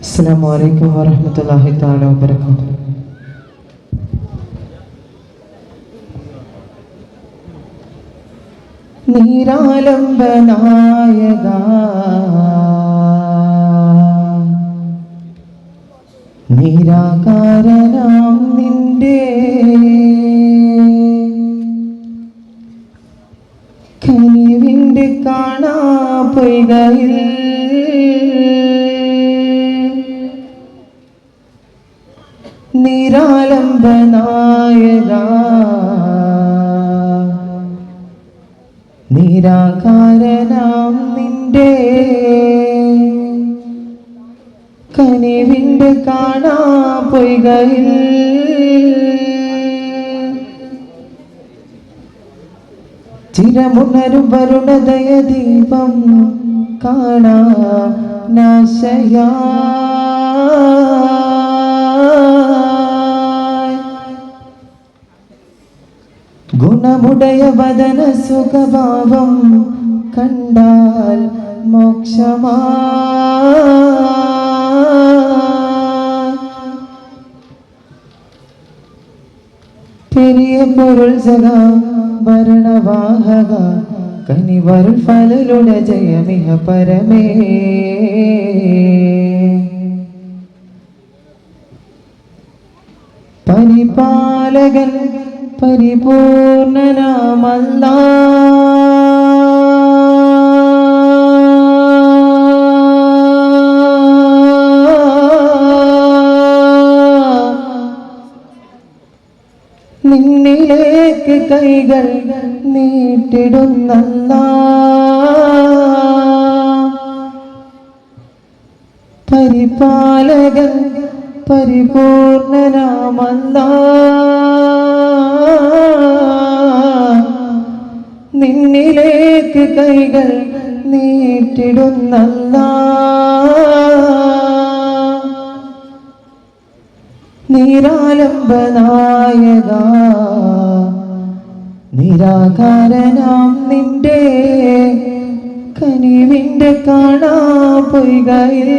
അസ്സലാമു അലൈക്കും വറഹ്മത്തുള്ളാഹി തആല വബറകാതുഹു. നീരാലംബനായക നിരാകാരനാം നിന്റെ കനിവിൻ്റെ കാണാ പൊയ്കയിൽ നിരാലംബനായക നിരാകാരനാം നിന്റെ കനിവിൻ്റെ കാണാ പൊയ്കയിൽ ചിരമുണരും വരുണദയ ദീപം കാണാ നാശയാ ഗുണമുടയ വദന സുഖഭാവം കണ്ടാൽ മോക്ഷമാ പെരിയ പൊരുൾ സഖ ഭരണവാഹക കനിവരുൾ ഫലലുട ജയമിഹ പരമേ പരിപാലകൻ പരിപൂർണനാമല്ലാ നിന്നിലേക്ക് കൈകൾ നീട്ടിടുന്നല്ലാ പരിപാലകൻ പരിപൂർണനാമല്ലാ നിന്നിലേക്ക് കൈകൾ നീട്ടിടുന്നല്ലാ നിരാലംബനായക നിരാകാരനാം നിന്റെ കനിവിൻ്റെ കാണാ പൊയ്കയിൽ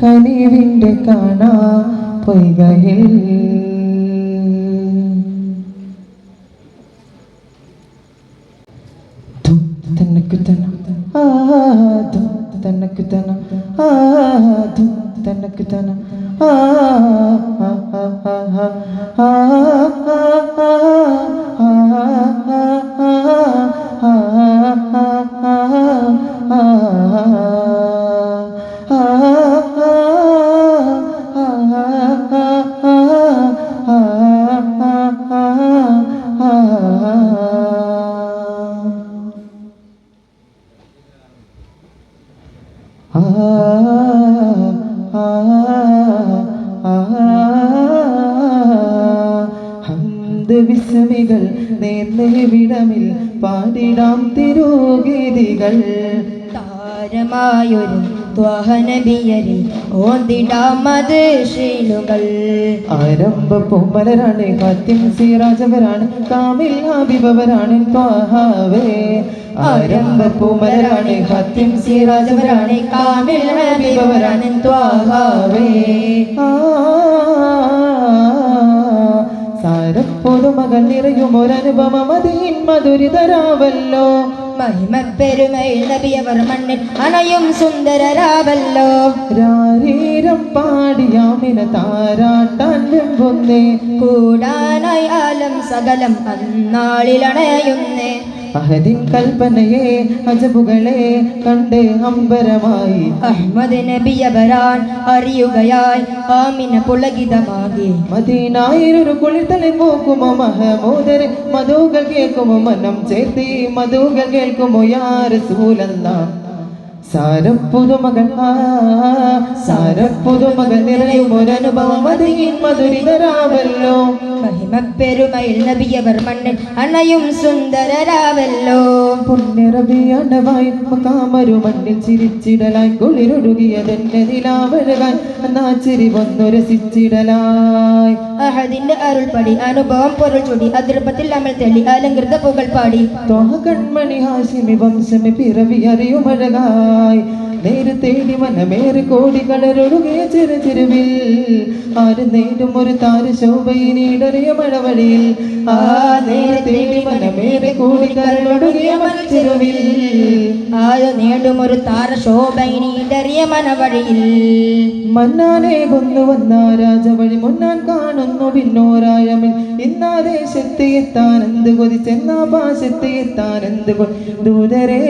കനിവിൻ്റെ കാണാ പൊയ്കയിൽ തനക്കുതന തനക്കുതന തനക്കുതന വിസ്മികൾ നേർവിടമിൽ പാടിടാം തിരുഗീതികൾ താരമായൊരു ത്വഹനബിയരിൽ ഓന്തിടാം മദ്ശീലുകൾ ആരംഭ പൂമലരാണ് ഖാത്തിം സിറാജവരാണ് കാമിൽ ഹബീബവരാണ് ത്വഹാവേ ആരംഭ പൂമലരാണ് ഖാത്തിം സിറാജവരാണ് കാമിൽ ഹബീബവരാണ് ത്വഹാവേ സാരപ്പൊതുമകൾ നിറയും ഒരനുപമ മദീൻ മധുരിതരാവല്ലോ മഹിമപ്പെരുമയിൽ നബിയവർ മണ്ണിൽ അണയും സുന്ദരരാവല്ലോ രാരീരം പാടിയാമിന താരാട്ടാൻ വെമ്പുന്നേ കൂടാനായി ആലം സകലം അന്നാളിലണയുന്നേ അഹദിൻ കൽപ്പനയെ അജബുകളെ കണ്ട് അമ്പരമായി അഹ്മദ് നബിയവരാൻ അറിയുകയായി ആമിന പുളകിതമാകി മദീനായിരൊരു കുളിർത്തലിൽ നോക്കുമോ മഹമൂദരെ മധുകൾ കേൾക്കുമോ മനം ചേർത്തി മധുകൾ കേൾക്കുമോ യാ റസൂലല്ലാഹ് സാരപ്പുതുമകൾ നിറയും ഒരനുഭവം മദീൻ മധുരിതരാവല്ലോ മഹിമപ്പെരുമയിൽ നബിയവർ മണ്ണിൽ അണയും സുന്ദരരാവല്ലോ. പുണ്യറബിയാണ്ടവായി മക്കാമരു മണ്ണിൽ ചിരിച്ചിടലായി കുളിരൊഴുകിയതെന്നെ നിലാവഴകാൻ നാച്ചിരി വന്നു രസിച്ചിടലായി. അഹദിന്റെ അരുൾപടി അനുഭവം പൊരുൾ ചൊടി അതിർപ്പത്തിൽ അമൽ തെളി അലങ്കൃത പുകൾ പാടി. ത്വഹ കൺമണി ഹാഷിമി വംശമി പിറവി അറിയുമഴകായി നേര് തേടി മനമേറെ കോടികളൊഴുകിയ ചെറുചെരുവിൽ ആര് നേടും ഒരു താര ശോഭയിനീടറിയ മഴവഴിയിൽ. ആ നേര് തേടി മനമേറെ കോടികളൊഴുകിയ മലച്ചെരുവിൽ ആര് നേടും ഒരു താര ശോഭയിനീടറിയ മനവഴിയിൽ. മന്നാനെ കൊന്നുവന്ന രാജവഴി മുന്നാൻ കാണുന്നു പിന്നോരായമിൽ. ഇന്നാ ദേശത്തെ എത്താൻ എന്ത് കൊതിച്ചെന്നാ പാശത്തെ എത്താൻ എന്ത് ദൂതരേ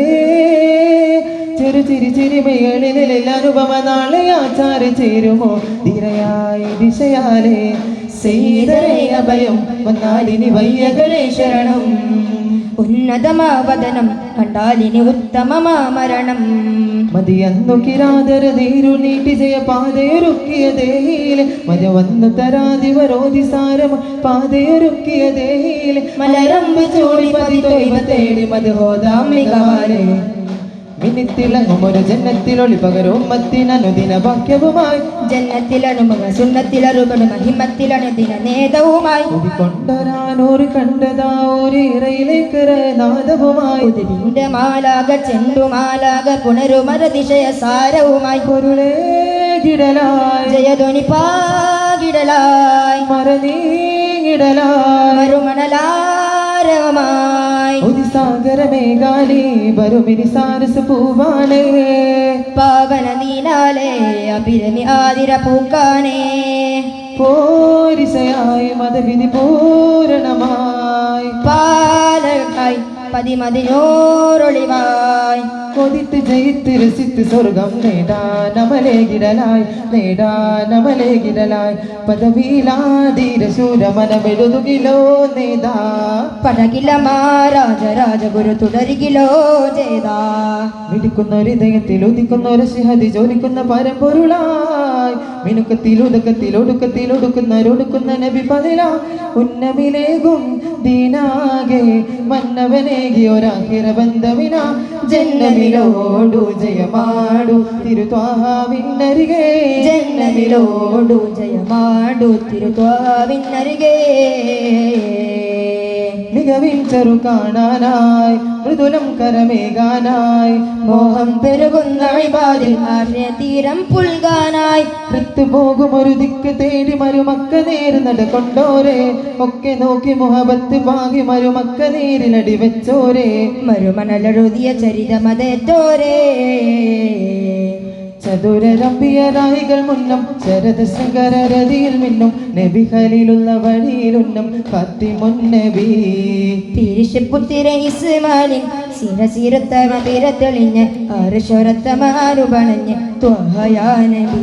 ചെറു ചിരി ചിരിമകളിൽ അനുപമ നാളെ ആചാര ചേരുമോ ധീരയായി ദിശയാലേ സീതരേ അഭയം വന്നാലിനി വയ്യകളെ ശരണം. ഉന്നതമാവദനം കണ്ടാലിനി ഉത്തമമാ മരണം. മതിയന്നു കിരാതര നീരു നീട്ടി ജയ പാതയൊരുക്കിയ ദേഹിയിലെ മത വന്നു തരാതിവരോധി സാരം പാതയൊരുക്കിയ ദേഹിയിലെ മലരമ്പ് ചൂടി പതി തൊയ്വ തേടി മധുഹോദാം മികവാലേ. മിനിത്തിളങ്ങുമൊരു ജന്നത്തിലൊളി പകരും മത്തിനനുദിന ഭാഗ്യവുമായി. ജന്നത്തിലണുമക സുന്നത്തിലറുപടും മഹിമത്തിലനുദിന നേതവുമായി. കൊണ്ടൊരാനൂറ് കണ്ടതാ ഒരു ഇറയിലേക്ക് നാദവുമായി. ഉദവിന്റെ മാലാക ചെണ്ടുമാലാക പുനരുമരതിശയ സാരവുമായി. പൊരുളേ കിടലായി ജയധ്വനി പാകിടലായി മറനീങ്ങിടലായി മരുമണലാരവമായി. സാഗരമേഘാലി വരുമിനി സാരസ് പൂവാണേ പാവന നീനാലേ അഭിരമി ആതിര പൂക്കാനേ. പോരിശയായി മതവിധി പൂരണമായി പാലകായി പതിമതിനോരൊളിവായി. കൊതിത്ത് ജയിത്ത് രസിത്ത് സ്വർഗം നേടാനമലേകിടലായി നേടാനമലേകിടലായി. പദവിയിലാധീരശൂരമനമെഴുതുകിലോ നേതാ പടകില മാരാജ ഗുരു തുടരുകിലോ ജേതാ. മിടിക്കുന്നൊരു ഹൃദയത്തിൽ ഉദിക്കുന്നൊരു ശിഹതി ജോലിക്കുന്ന പരമ്പൊരുളായി. മിനുക്കത്തിൽ ഉദക്കത്തിൽ ഒടുക്കത്തിൽ ഒടുക്കുന്ന നബി പതില ഉന്നമിലേകും ദീനാകെ മന്നവനേകി ഒരാഹിറ ബന്ധവിന ജന്നമിലോടു ജയമാടു തിരുത്വാവിന്നരികെ ജന്നമിലോടു ജയമാടു തിരുത്വാവിന്നരികെ. മികവിൻ ചെറു കാണാനായി മൃദുലം കരമേകാനായി മോഹം പെരുകുന്ന ഇബാദിൽ ആശ്രയതീരം പുൽകാനായി. പോകും ഒരു ദിക്ക് തേടി മരുമക്ക നേര് നടക്കൊണ്ടോരെ ഒക്കെ നോക്കി മുഹബത്ത് പാകി മരുമക്ക നേരിലടി വെച്ചോരെ മരുമണലെഴുതിയ ചരിതമതേറ്റോരേ. ചതുരരമ്പിയരായികൾ മുന്നം ശരദശങ്കരരതിയിൽ മിന്നും നബി ഖലീലുള്ള വഴിയിലുന്നം ഫാത്തിമുന്നബി. തിരിശപ്പുത്തിര ഇസ്മാലിൻ സിരസിരത്തമ പിരത്തെളിഞ്ഞ് ആരുഷൊരത്തമാരുപണഞ്ഞ് ത്വഹയാ നബി.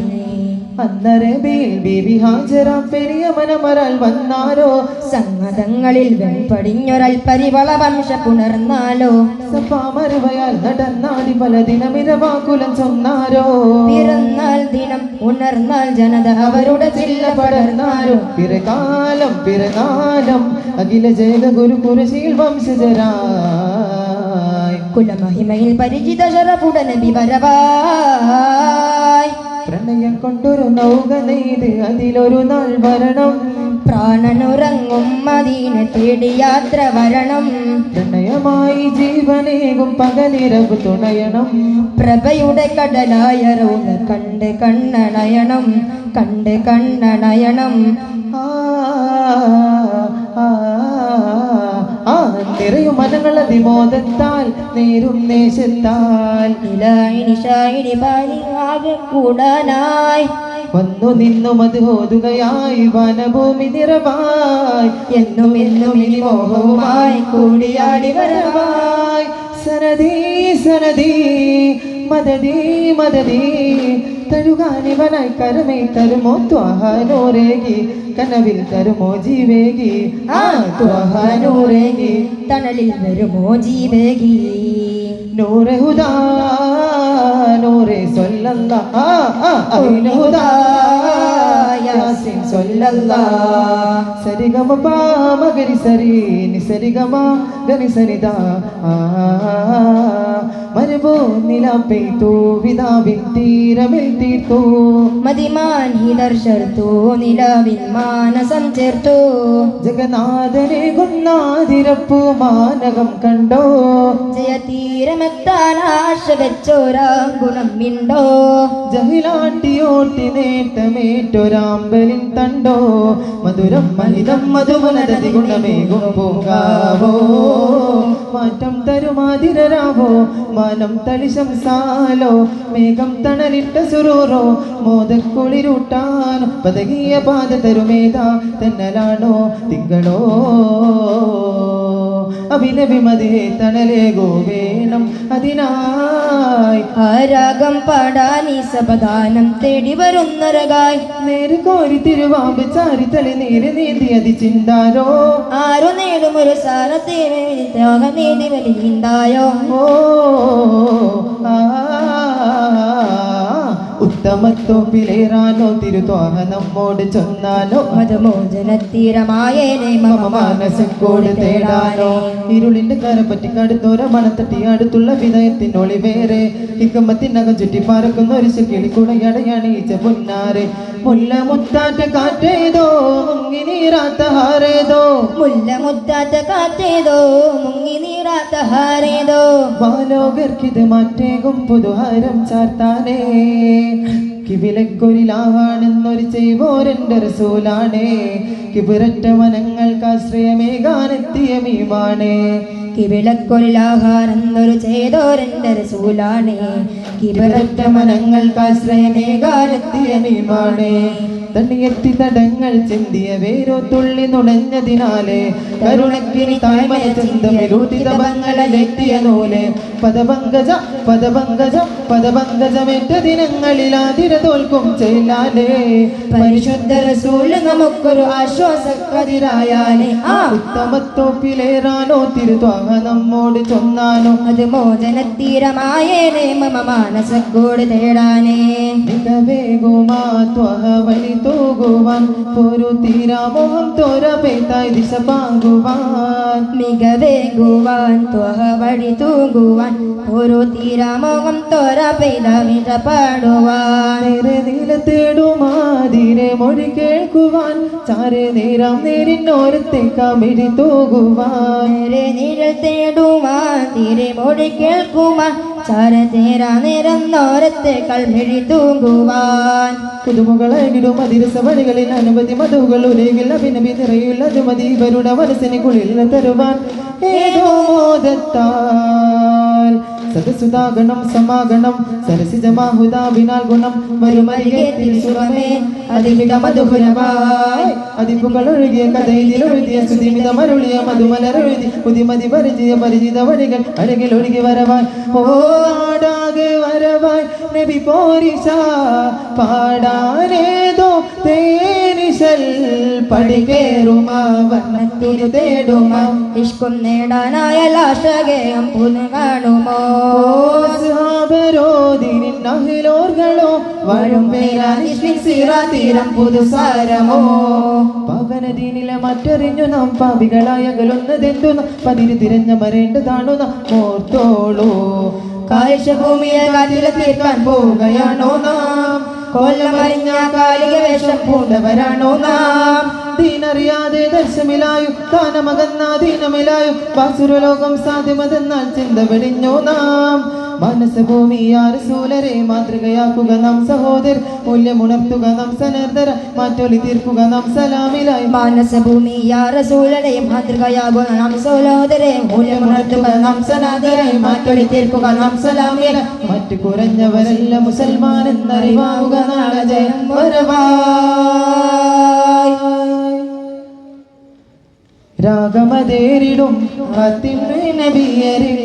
അന്നരബിയിൽ ബീവി ഹാജറ പെരിയ മനമരാൽ വന്നാരോ സമ്മതങ്ങളിൽ വെൺപടിഞ്ഞൊരൽ പരിവള വംശ പുണർന്നാലോ. സഫാമരുവയാൽ നടന്നാടി പല ദിനമിരവാകുലം ചൊന്നാരോ. പിറന്നാൾ ദിനം ഉണർന്നാൽ ജനത അവരുടെ ചില്ല പടർന്നാലോ. പിറകാലം പിറനാലം അഖില ജയത ഗുരു കുരശീൽ വംശജരായി. കുലമഹിമയിൽ പരിചിത ശരഫുട നബി വരവായി. പ്രണയം കൊണ്ടൊരു നൗക നെയ്ത് അതിലൊരു നാൾ വരണം. പ്രാണനുറങ്ങും മദീന തേടി യാത്ര വരണം. പ്രണയമായി ജീവനേകും പകലിരവ് തുണയണം. പ്രഭയുടെ കടലായ റൗന കണ്ട് കണ്ണണയണം കണ്ട് കണ്ണണയണം. നിറയും മനങ്ങളതി മോദത്താൽ നേരും നേശത്താൽ ഇലായിനി ബാലിയാകെ കൂടാനായി വന്നു നിന്നു മധുഹോതുകയായി വനഭൂമി നിറവായി. എന്നും എന്നും ഇനി മോഹവുമായി കൂടിയാടി വരവായി. സനദീ സനദീ മദദീ മദദീ തഴുകാനിവനായി കരമേ തരുമോ ത്വഹനൂരേകി കനവിൽ തരുമോ ജീവേകി. ത്വഹനൂരേകി തണലിൽ വരുമോ ജീവേകി. നൂറെ ഹുദാ നൂറെ സ്വല്ലല്ലാഹ് ഹുദാ യാ യാസീൻ സ്വല്ലല്ലാഹ് സരിഗമ പ മഗരി സരി നി സരിഗമ ഗനി സനിദാ മരുഭൂ നില പെയ്തു വിതാവിൻ തീരമിൽ തീർത്തു മതിമാൻ ഹിതർശർത്തു നിലവിൽ മാനസം ചേർത്തു ജഗന്നാഥനെ കൊന്നാതിരപ്പു മാനകം കണ്ടോ ജയതീരമെത്താൻ ആശ വെച്ചോരാ ഗുണം മിണ്ടോ ജഹിലാട്ടിയോട്ടി നേട്ടമേറ്റൊരാമ്പലിൻ തണ്ടോ മധുരം മഹിതം മധുവനദതി ഗുണമേകും പൂങ്കാവോ മാറ്റം തരുമാതിരരാവോ മാനം തളിശംസാലോ മേഘം തണലിട്ട സുരൂറോ മോദക്കുളിരൂട്ടാനോ പതകിയ പാത തരുമേതാ തെന്നലാണോ തിങ്കളോ അഭിനവിമതേ തണലേകോ വേണം അതിനായി ആരാഗം പാടാനീ സപദാനം തേടി വരുന്നൊരകായ് നേര് കോരി തിരുവാമ്പ് ചാരിത്തളി നേര് നീന്തി അതി ചിന്താരോ ആരോ നേടും ഒരു സാരത്തെ നേടി വലിയുണ്ടായോ ഓ ഉത്തമത്വപ്പിലേറാനോ തിരുത്വാഹ നമ്മോട് ചൊന്നാലോ മതമോചനത്തീരമായേനെ മമ മാനസക്കോട് തേടാനോ ഇരുളിന്റെ കരപ്പറ്റി കടുത്തോര മണത്തട്ടി അടുത്തുള്ള വിധയത്തിനൊളി വേറെ ഇക്കമ്മത്തിനകം ചുറ്റി പറക്കുന്ന ഒരു കിളിക്കുടയടയണീച്ച പൊന്നാരെ മുല്ല മുത്താറ്റ കാറ്റേതോ മുങ്ങി നീറാത്ത ഹാരേതോ മുല്ല മുത്താറ്റ കാറ്റേതോ മുങ്ങി നീറാത്ത ഹാരേതോ ബാലോകർക്കിത് മാറ്റേകും പുതുഹാരം ചാർത്താനേ കിബിലക്കൊരിലാഹാണെന്നൊരു ചെയ്വോരെന്റെ റസൂലാണേ കിബിററ്റ മനങ്ങൾക്ക് ആശ്രയമേകാനെത്തിയ മീമാണേ കിവിളക്കൊരിലാഹാരെന്നൊരു ചെയ്തോരെന്റെ റസൂലാണേ കിബിററ്റ മനങ്ങൾക്ക് ആശ്രയമേകാനെത്തിയ മീമാണേ തണ്ണിയെത്തി തടങ്ങൾ ചിന്തിയ വേരോ തുള്ളി നുണഞ്ഞതിനാലെ കരുണക്കിനി തായ്മയ ചിന്തമിലൂതിതപങ്ങളിലെത്തിയ നൂല് പദപങ്കജ പദപങ്കജ പദപങ്കജമേറ്റ ദിനങ്ങളിലാതിര തോൽക്കും ചെയ്ലാലേ പരിശുദ്ധ റസൂല് നമുക്കൊരു ആശ്വാസക്കതിരായാലേ ഉത്തമത്തോപ്പിലേറാനോ തിരുത്വാഹ നമ്മോട് ചൊന്നാനോ അത് മോചനത്തീരമായേനെ മമ മാനസക്കോട് തേടാനേ മികവേകുമാ ത്വഹ വലി തൂകുവാൻ ഒരു തീരാമോഹം തോര പേത്തായി ദിശ പാങ്കുവാൻ മികവേകുവാൻ ത്വഹ വഴി തൂകുവാൻ ഒരു തീരാമോഹം തോര പെയ്ത മിഴ പാടുവാൻ നേരെ നീല തേടുമാതിരെ മൊഴി കേൾക്കുവാൻ ചാരെ നേരാം നേരിനോരത്തേക്കാമിഴി തൂകുവാൻ നേരെ നിഴൽ തേടുവാൻ തീരെ മൊഴി കേൾക്കുവാൻ ചാര തേരാ നേരം നോരത്തേക്കാൾ മിഴി തൂങ്ങുവാൻ പുതുമുകളായിടും അതിരസ വഴികളിൽ അനവധി മധുകൾ ഉലകിൽ അഭിനവി നിറയുള്ള ജുമതി ഇവരുടെ മനസ്സിന് കുളിൽ തരുവാൻ ഏതോ മോദത്താൽ സദസുതാഗണം സമാഗണം സരസിജമാഹുദാവിനാൽ ഗുണം വരുമരികെ തിരുസുറമേ അതിമിത മധുഹുരമായി അതിപ്പുകളൊഴുകിയ കഥയിലൊഴുതിയ സ്തുതിമിതമരുളിയ മധുമലരൊഴുതി പുതിമതി പരിചിത വഴികൾ അഴകിൽ ഒഴുകി വരവാൻ ഓടാകെ വരവാൻ നബി പോരിശ പാടാനേതോ തേനിശൽ പടികേറുമാ വർണ്ണത്തിരു തേടുമാ ഇഷ്കും നേടാനായ ലാഷകേയം പുനഃ കാണുമോ ോർകളോ വരും തീരം പുതുസാരമോ പവനദീനിലെ മറ്ററിഞ്ഞു നാം പാപികളായ അകലുന്നതെന്തു പതിര് തിരഞ്ഞ മരേണ്ടതാണു നാം ഓർത്തോളൂ കാഴ്ചഭൂമിയെ കാറ്റിലെ തീർക്കാൻ പോവുകയാണോ നാം കൊല്ലമറിഞ്ഞ കാലിക വേഷം പൂണ്ടവരാണോ നാം ദീനറിയാതെ ദർശമിലായു താനമകന്ന ദീനമിലായു വാസുരലോകം സാധ്യമതെന്നാൽ ചിന്ത വെടിഞ്ഞോ നാം മനസ്സഭൂമിയാരസൂലരെ മാതൃകയാക്കുക നാം സഹോദര മൂല്യമുണർത്തുക നാം സനർദര മാറ്റൊലി തീർക്കുക നാം സലാമിലായി മാനസഭൂമിയാരസൂലരെ മാതൃകയാകുക നാം സഹോദരെ മൂല്യമുണർത്തുക നാം സനാതരായി മാറ്റൊലി തീർക്കുക നാം സലാമിലായി മറ്റു കുറഞ്ഞവരല്ല മുസൽമാൻ എന്നറിവാവുക നാളെ ജയം വരവായി രാഗമതേരിടും നബിയരിൽ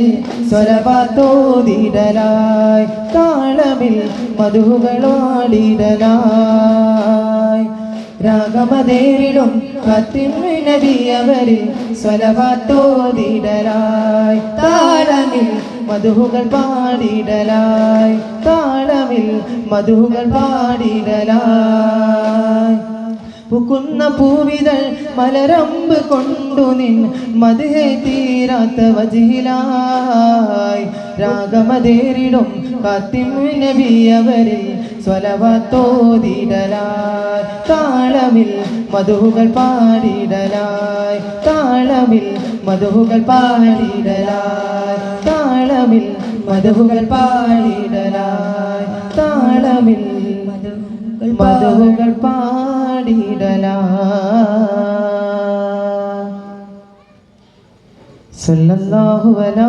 സ്വരപാത്തോതിടലായി താളമിൽ മധുകളാടിടലായി രാഗമതേരിടും നബിയവരിൽ സ്വരപാത്തോതിടലായി താളമിൽ മധുകൾ പാടിടലായി താളമിൽ മധുകൾ പാടിടലായി പൂക്കുന്ന പൂവിതൾ മലരമ്പ് കൊണ്ടു നിൻ മദ്ഹേ തീരാത്ത വജിലായി രാഗമതേറിടും കാത്തിം നബി അവരിൽ സ്വലവാത്തോതിടലായി താളമിൽ മധുകൾ പാടിടലായി താളമിൽ മധുകൾ പാടിടലായി താളമിൽ മധുകൾ പാടിടലായി താളമിൽ മധുകൾ പാടിടലായി സല്ലല്ലാഹു അലാ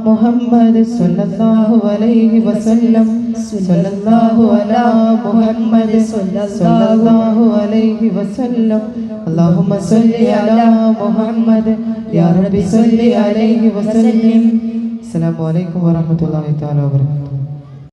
മുഹമ്മദ് സല്ലല്ലാഹു അലൈഹി വസല്ലം സല്ലല്ലാഹു അലാ മുഹമ്മദ് സല്ലല്ലാഹു അലൈഹി വസല്ലം അല്ലാഹുമ്മ സല്ലി അലാ മുഹമ്മദ് യാ റബ്ബി സല്ലി അലൈഹി വസല്ലം അസ്സലാമു അലൈക്കും വറഹ്മത്തുള്ളാഹി തആല വബറകാതുഹു